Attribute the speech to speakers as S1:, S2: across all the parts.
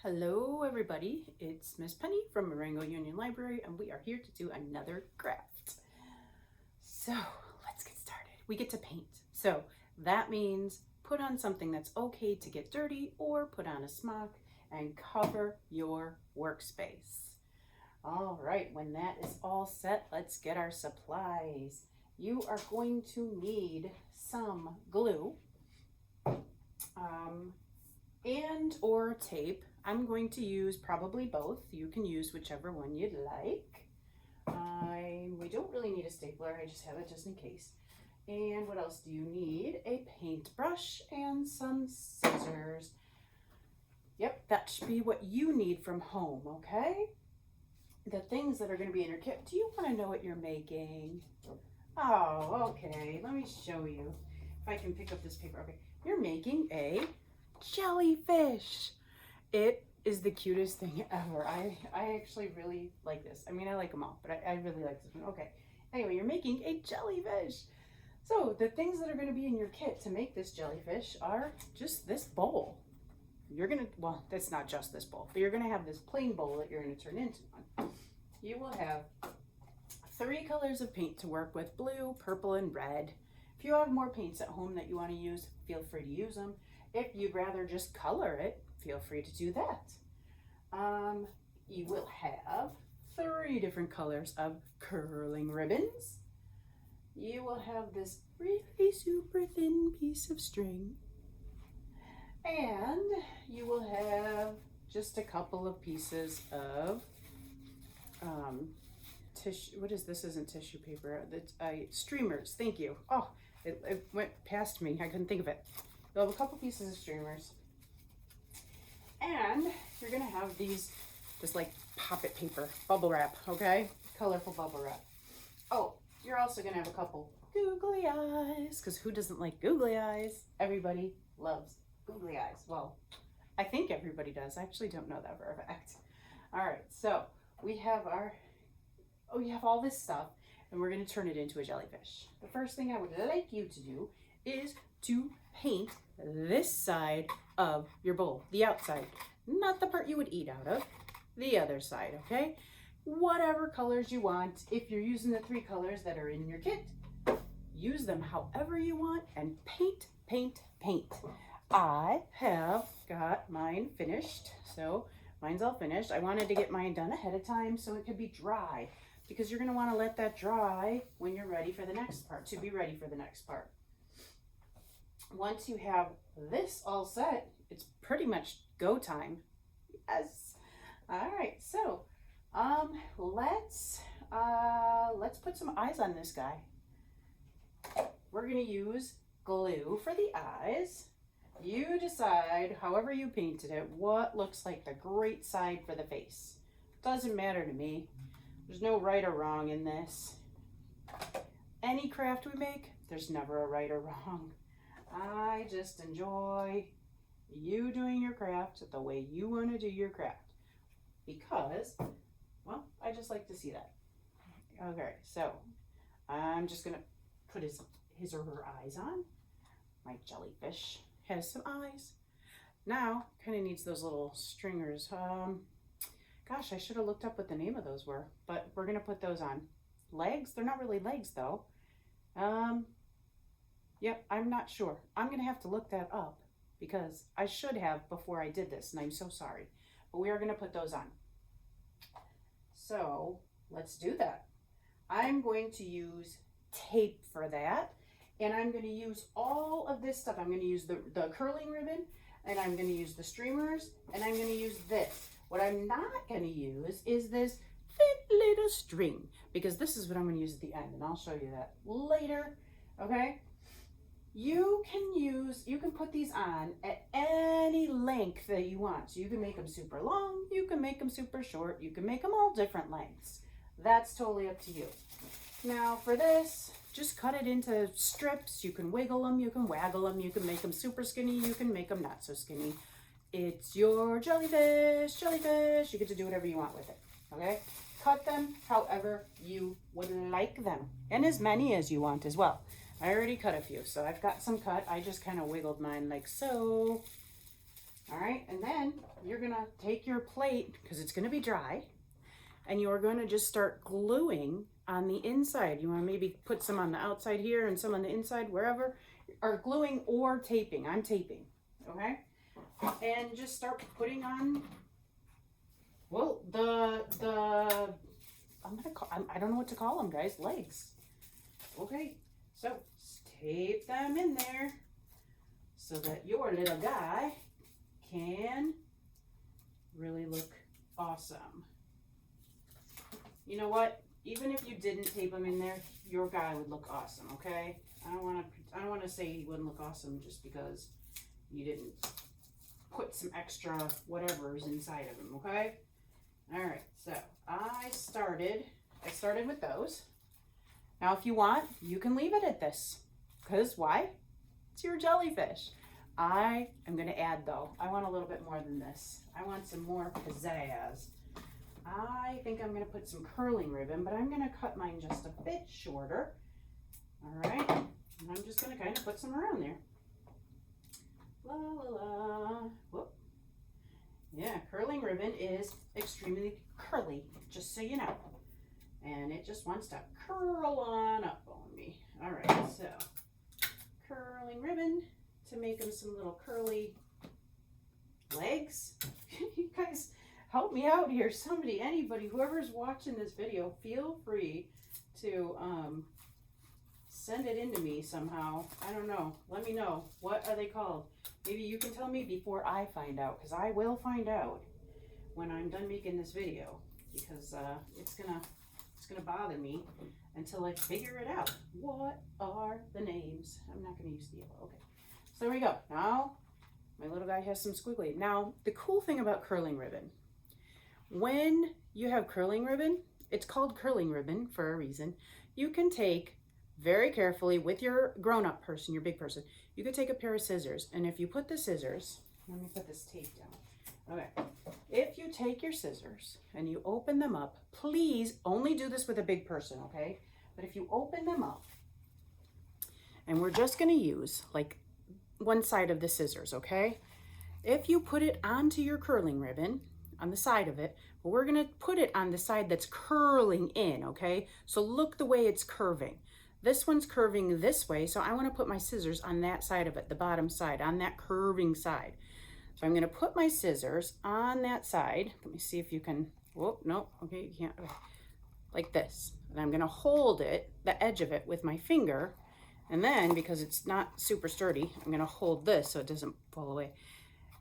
S1: Hello everybody, it's Miss Penny from Marengo-Union Library and we are here to do another craft. So let's get started. We get to paint. So that means put on something that's okay to get dirty or put on a smock and cover your workspace. All right, when that is all set, let's get our supplies. You are going to need some glue and or tape. I'm going to use probably both. You can use whichever one you'd like. We don't really need a stapler. I just have it just in case. And what else do you need? A paintbrush and some scissors. Yep, that should be what you need from home, okay? The things that are going to be in your kit. Do you want to know what you're making? Oh, okay. Let me show you. If I can pick up this paper. Okay, you're making a jellyfish. It is the cutest thing ever. I actually really like this. I mean, I like them all, but I really like this one. Okay. Anyway, you're making a jellyfish. So the things that are going to be in your kit to make this jellyfish are just this bowl. You're going to, well, that's not just this bowl, but you're going to have this plain bowl that you're going to turn into one. You will have 3 colors of paint to work with: blue, purple, and red. If you have more paints at home that you want to use, feel free to use them. If you'd rather just color it, feel free to do that. You will have 3 different colors of curling ribbons. You will have this really super thin piece of string. And you will have just a couple of pieces of tissue. What is this? Isn't tissue paper. Streamers. Thank you. Oh, it went past me. I couldn't think of it. You'll have a couple pieces of streamers. And you're gonna have this like pop-it paper, bubble wrap, okay? Colorful bubble wrap. Oh, you're also gonna have a couple googly eyes, because who doesn't like googly eyes? Everybody loves googly eyes. Well, I think everybody does. I actually don't know that for a fact. All right, so we have you have all this stuff, and we're gonna turn it into a jellyfish. The first thing I would like you to do is to paint this side of your bowl, the outside, not the part you would eat out of, the other side, okay? Whatever colors you want. If you're using the 3 colors that are in your kit, use them however you want and paint, paint, paint. I have got mine finished, so mine's all finished. I wanted to get mine done ahead of time so it could be dry, because you're gonna wanna let that dry when you're ready for the next part, to be ready for the next part. Once you have this all set, it's pretty much go time. Yes. All right. So, let's put some eyes on this guy. We're gonna use glue for the eyes. You decide, however you painted it, what looks like the great side for the face. Doesn't matter to me. There's no right or wrong in this. Any craft we make, there's never a right or wrong. I just enjoy you doing your craft the way you want to do your craft, because, well, I just like to see that. Okay, so I'm just gonna put his or her eyes on. My jellyfish has some eyes. Now, kind of needs those little stringers. Gosh, I should have looked up what the name of those were, but we're gonna put those on. Legs? They're not really legs though. Yep, I'm not sure. I'm going to have to look that up, because I should have before I did this, and I'm so sorry. But we are going to put those on. So let's do that. I'm going to use tape for that, and I'm going to use all of this stuff. I'm going to use the curling ribbon, and I'm going to use the streamers, and I'm going to use this. What I'm not going to use is this thin little string, because this is what I'm going to use at the end, and I'll show you that later, okay? You can put these on at any length that you want. So you can make them super long, you can make them super short, you can make them all different lengths. That's totally up to you. Now for this, just cut it into strips. You can wiggle them, you can waggle them, you can make them super skinny, you can make them not so skinny. It's your jellyfish, jellyfish. You get to do whatever you want with it, okay? Cut them however you would like them, and as many as you want as well. I already cut a few, so I've got some cut. I just kind of wiggled mine like so. All right, And then you're gonna take your plate, because it's gonna be dry, and you're gonna just start gluing on the inside. You wanna maybe put some on the outside here and some on the inside, wherever, or gluing or taping. I'm taping, okay? And just start putting on, well, I don't know what to call them, guys, legs. Okay, so tape them in there so that your little guy can really look awesome. You know what? Even if you didn't tape them in there, your guy would look awesome, okay? I don't want to say he wouldn't look awesome just because you didn't put some extra whatever's inside of him, okay? All right, so I started with those. Now, if you want, you can leave it at this, because why? It's your jellyfish. I am going to add, though. I want a little bit more than this. I want some more pizzazz. I think I'm going to put some curling ribbon, but I'm going to cut mine just a bit shorter. All right, and I'm just going to kind of put some around there. La la la. Whoop. Yeah, curling ribbon is extremely curly, just so you know. And it just wants to curl on up on me. All right, so curling ribbon to make them some little curly legs. You guys help me out here. Somebody, anybody, whoever's watching this video, feel free to send it into me somehow. I don't know. Let me know. What are they called? Maybe you can tell me before I find out, because I will find out when I'm done making this video, because it's gonna bother me until I figure it out. What are the names? I'm not gonna use the yellow. Okay, so there we go. Now my little guy has some squiggly. Now the cool thing about curling ribbon, when you have curling ribbon, it's called curling ribbon for a reason. You can take very carefully with your grown-up person, your big person, you could take a pair of scissors, and if you put the scissors, let me put this tape down. Okay, if you take your scissors and you open them up, please only do this with a big person, okay? But if you open them up, and we're just gonna use like one side of the scissors, okay? If you put it onto your curling ribbon, on the side of it, but we're gonna put it on the side that's curling in, okay? So look the way it's curving. This one's curving this way, so I want to put my scissors on that side of it, the bottom side, on that curving side. So I'm going to put my scissors on that side. Let me see if you can, whoop, no, okay, you can't, like this. And I'm going to hold it, the edge of it, with my finger, and then, because it's not super sturdy, I'm going to hold this so it doesn't fall away.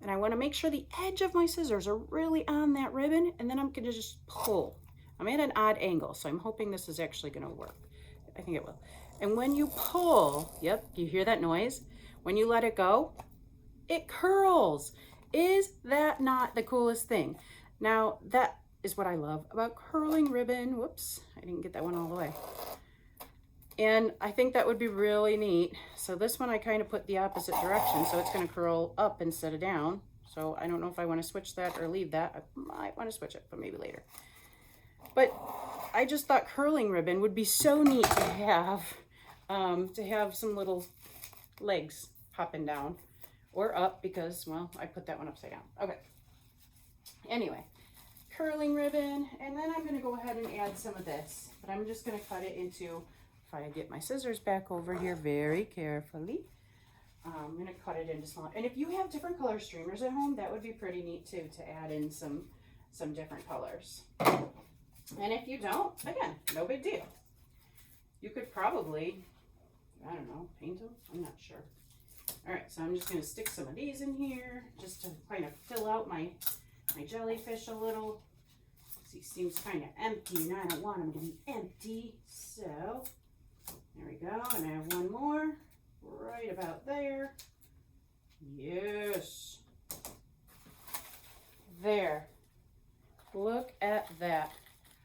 S1: And I want to make sure the edge of my scissors are really on that ribbon, and then I'm going to just pull. I'm at an odd angle, so I'm hoping this is actually going to work. I think it will. And when you pull, yep, you hear that noise? When you let it go, it curls. Is that not the coolest thing? Now, that is what I love about curling ribbon. Whoops, I didn't get that one all the way. And I think that would be really neat. So this one I kind of put the opposite direction, so it's going to curl up instead of down. So I don't know if I want to switch that or leave that. I might want to switch it, but maybe later. But I just thought curling ribbon would be so neat to have some little legs popping down or up, because, well, I put that one upside down. Okay. Anyway, curling ribbon, and then I'm going to go ahead and add some of this, but I'm just going to cut it into, if I get my scissors back over here very carefully, I'm going to cut it into small. And if you have different color streamers at home, that would be pretty neat too, to add in some different colors. And if you don't, again, no big deal. You could probably, I don't know, paint them? I'm not sure. All right, so I'm just going to stick some of these in here just to kind of fill out my jellyfish a little. He seems kind of empty, and I don't want him to be empty. So there we go, and I have one more right about there. Yes. There. Look at that.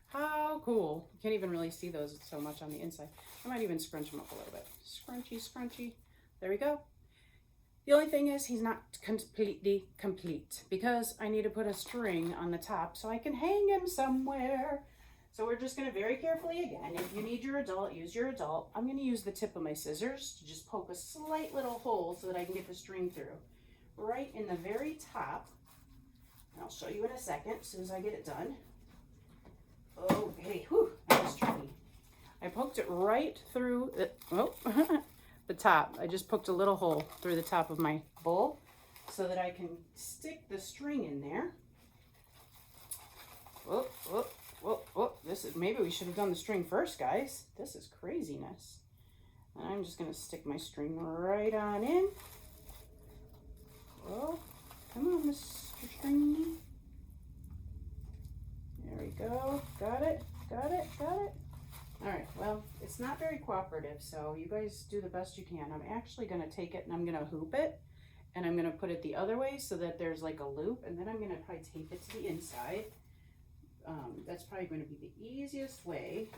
S1: How cool. You can't even really see those so much on the inside. I might even scrunch them up a little bit. Scrunchy, scrunchy. There we go. The only thing is he's not completely complete because I need to put a string on the top so I can hang him somewhere. So we're just going to very carefully, again, if you need your adult, use your adult. I'm going to use the tip of my scissors to just poke a slight little hole so that I can get the string through. Right in the very top I'll show you in a second as soon as I get it done. Okay, whew, that was tricky. I poked it right through the top. I just poked a little hole through the top of my bowl so that I can stick the string in there. This is, maybe we should have done the string first, guys. This is craziness. And I'm just gonna stick my string right on in. Oh, come on, Mr. Stringy. There we go. Got it, got it, got it. All right, well, it's not very cooperative, so you guys do the best you can. I'm actually gonna take it and I'm gonna hoop it, and I'm gonna put it the other way so that there's like a loop, and then I'm gonna probably tape it to the inside. That's probably gonna be the easiest way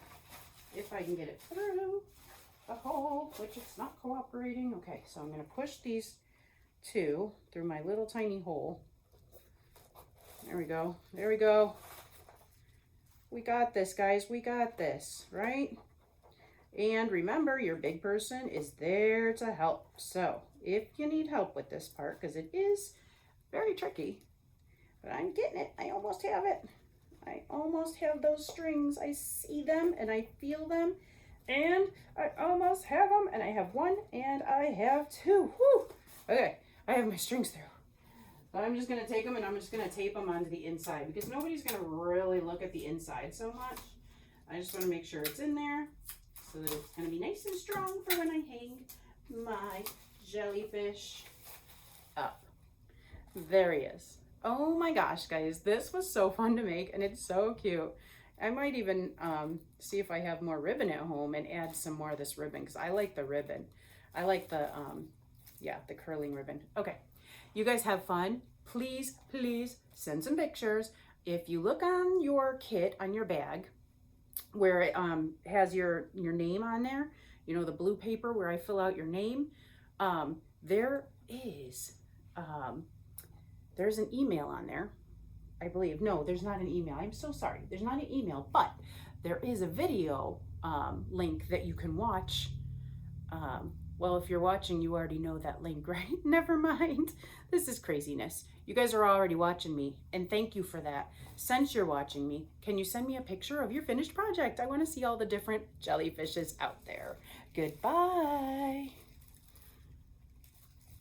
S1: if I can get it through the hole, which it's not cooperating. Okay, so I'm gonna push these two through my little tiny hole. There we go, there we go. We got this, guys, we got this, right? And remember, your big person is there to help. So if you need help with this part, because it is very tricky, but I'm getting it, I almost have it. I almost have those strings. I see them and I feel them, and I almost have them, and I have one and I have two. Whew. Okay, I have my strings through. But I'm just gonna take them and I'm just gonna tape them onto the inside because nobody's gonna really look at the inside so much. I just wanna make sure it's in there so that it's gonna be nice and strong for when I hang my jellyfish up. There he is. Oh my gosh, guys, this was so fun to make and it's so cute. I might even see if I have more ribbon at home and add some more of this ribbon because I like the ribbon. I like the, yeah, the curling ribbon. Okay, you guys have fun. Please, please send some pictures. If you look on your kit, on your bag, where it has your name on there, you know, the blue paper where I fill out your name, there is, there's an email on there, I believe. No, there's not an email. I'm so sorry. There's not an email, but there is a video link that you can watch. Well, if you're watching, you already know that link, right? Never mind. This is craziness. You guys are already watching me, and thank you for that. Since you're watching me, can you send me a picture of your finished project? I want to see all the different jellyfishes out there. Goodbye.